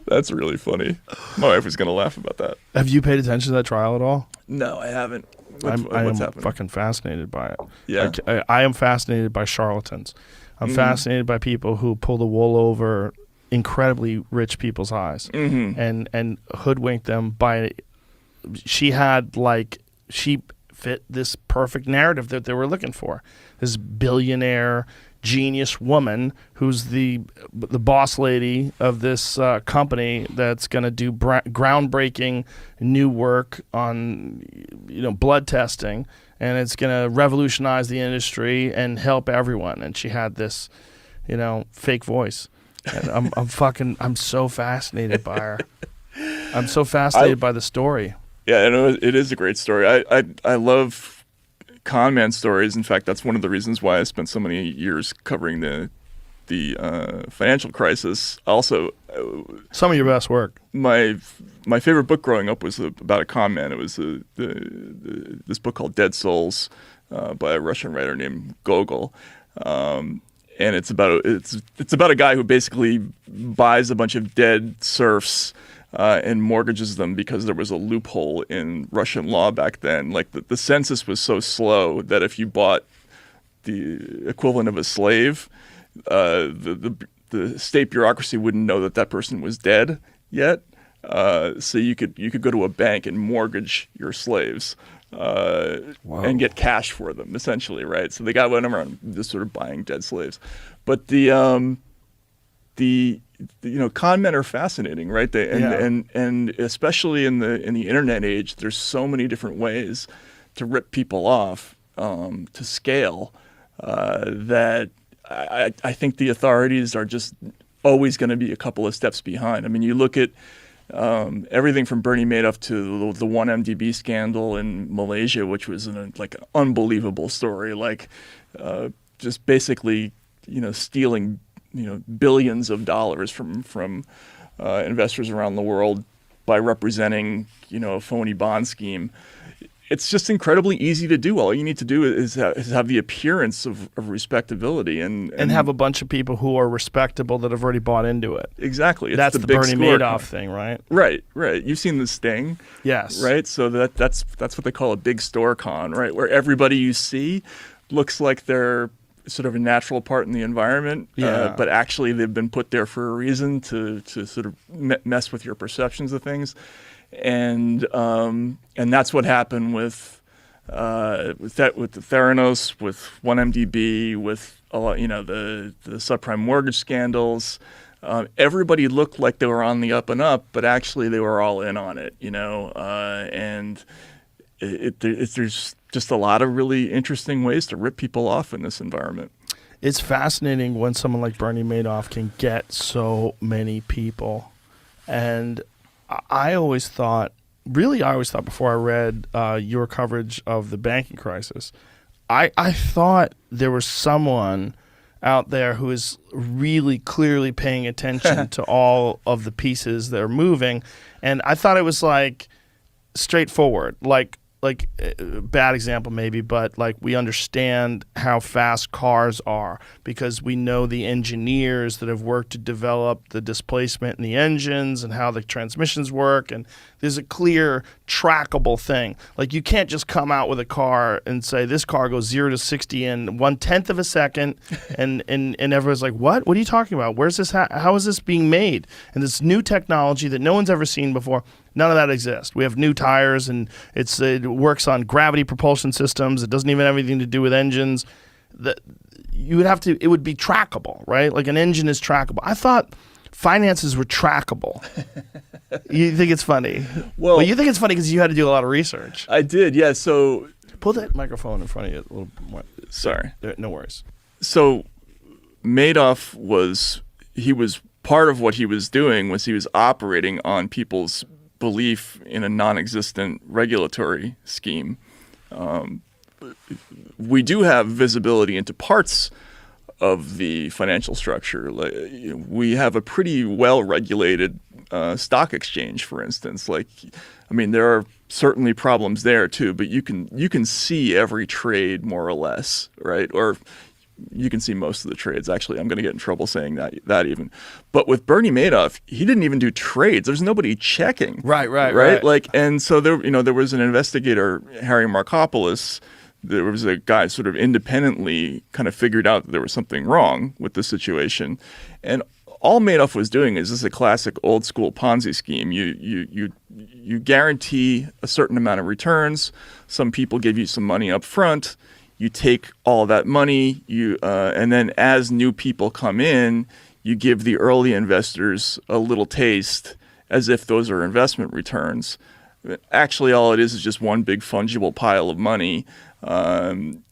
That's really funny. My wife was gonna laugh about that. Have you paid attention to that trial at all? No, I haven't. I What's am happening? fucking fascinated by it. Yeah. Like, I am fascinated by charlatans. I'm fascinated by people who pull the wool over incredibly rich people's eyes and hoodwink them by. She fit this perfect narrative that they were looking for. This billionaire genius woman who's the boss lady of this company that's going to do groundbreaking new work on blood testing, and it's going to revolutionize the industry and help everyone. And she had this fake voice, and I'm so fascinated by her. I'm so fascinated by the story. Yeah, it is a great story. I love con man stories. In fact, that's one of the reasons why I spent so many years covering the financial crisis. Also, some of your best work. My favorite book growing up was about a con man. It was this book called Dead Souls by a Russian writer named Gogol. And it's about a guy who basically buys a bunch of dead serfs and mortgages them because there was a loophole in Russian law back then. Like the census was so slow that if you bought the equivalent of a slave, the state bureaucracy wouldn't know that person was dead yet. So you could go to a bank and mortgage your slaves and get cash for them, essentially, right? So the guy went around just sort of buying dead slaves. But the con men are fascinating, right? And especially in the internet age, there's so many different ways to rip people off to scale that I think the authorities are just always going to be a couple of steps behind. I mean, you look at everything from Bernie Madoff to the 1MDB scandal in Malaysia, which was an unbelievable story, just basically stealing billions of dollars from investors around the world by representing a phony bond scheme. It's just incredibly easy to do. All you need to do is have the appearance of respectability and have a bunch of people who are respectable that have already bought into it. Exactly. That's the Bernie Madoff thing, right? Right. You've seen The Sting. Yes. Right. So that's what they call a big store con, right? Where everybody you see looks like they're sort of a natural part in the environment, but actually they've been put there for a reason to sort of mess with your perceptions of things. And that's what happened with the Theranos, with 1MDB, with the subprime mortgage scandals. Everybody looked like they were on the up and up, but actually they were all in on it. And there's just a lot of really interesting ways to rip people off in this environment. It's fascinating when someone like Bernie Madoff can get so many people, and I always thought before I read your coverage of the banking crisis, I thought there was someone out there who is really clearly paying attention to all of the pieces that are moving, and I thought it was straightforward, bad example maybe, but we understand how fast cars are because we know the engineers that have worked to develop the displacement in the engines and how the transmissions work, and there's a clear trackable thing. You can't just come out with a car and say this car goes 0 to 60 in 1/10 of a second and everyone's like, what are you talking about? Where's this how is this being made? And this new technology that no one's ever seen before. None of that exists. We have new tires, and it works on gravity propulsion systems. It doesn't even have anything to do with engines. It would be trackable, right? Like an engine is trackable. I thought finances were trackable. You think it's funny? Well, you think it's funny because you had to do a lot of research. I did, yeah. So pull that microphone in front of you a little more. Sorry. No worries. So Madoff was part of what he was doing was he was operating on people's belief in a non-existent regulatory scheme. We do have visibility into parts of the financial structure. We have a pretty well-regulated stock exchange, for instance. There are certainly problems there too, but you can see every trade more or less, right? Or you can see most of the trades. Actually, I'm going to get in trouble saying that even. But with Bernie Madoff, he didn't even do trades. There's nobody checking. Right. Like, and so there was an investigator, Harry Markopoulos. There was a guy sort of independently kind of figured out that there was something wrong with the situation, and all Madoff was doing is this is a classic old school Ponzi scheme. You guarantee a certain amount of returns. Some people give you some money up front. You take all that money, and then as new people come in, you give the early investors a little taste as if those are investment returns. Actually, all it is just one big fungible pile of money, and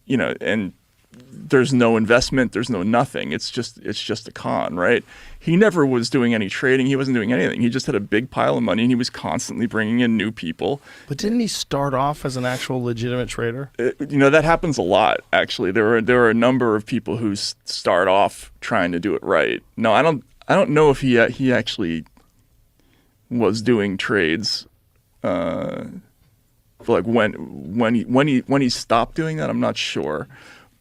there's no investment, there's no nothing. It's just a con, right? He never was doing any trading. He wasn't doing anything. He just had a big pile of money, and he was constantly bringing in new people. But didn't he start off as an actual legitimate trader? That happens a lot, actually. There are a number of people who start off trying to do it right. No, I don't know if he actually was doing trades. Like when he stopped doing that, I'm not sure.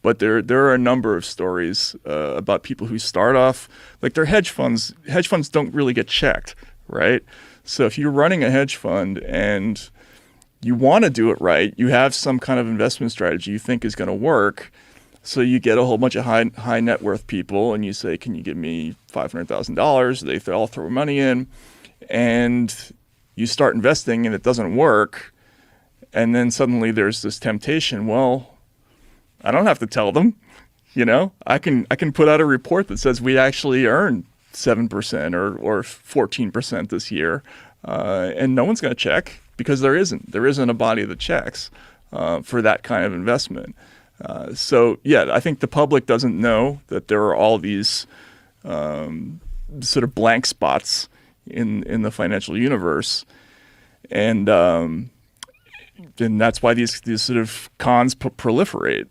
But there are a number of stories about people who start off like they're hedge funds. Hedge funds don't really get checked, right? So if you're running a hedge fund and you want to do it right, you have some kind of investment strategy you think is going to work. So you get a whole bunch of high net worth people and you say, "Can you give me $500,000?" They all throw money in, and you start investing and it doesn't work, and then suddenly there's this temptation. Well, I don't have to tell them, I can put out a report that says we actually earned 7% or 14% this year, and no one's going to check because there isn't a body that checks for that kind of investment. So yeah, I think the public doesn't know that there are all these sort of blank spots in the financial universe, and that's why these sort of cons proliferate.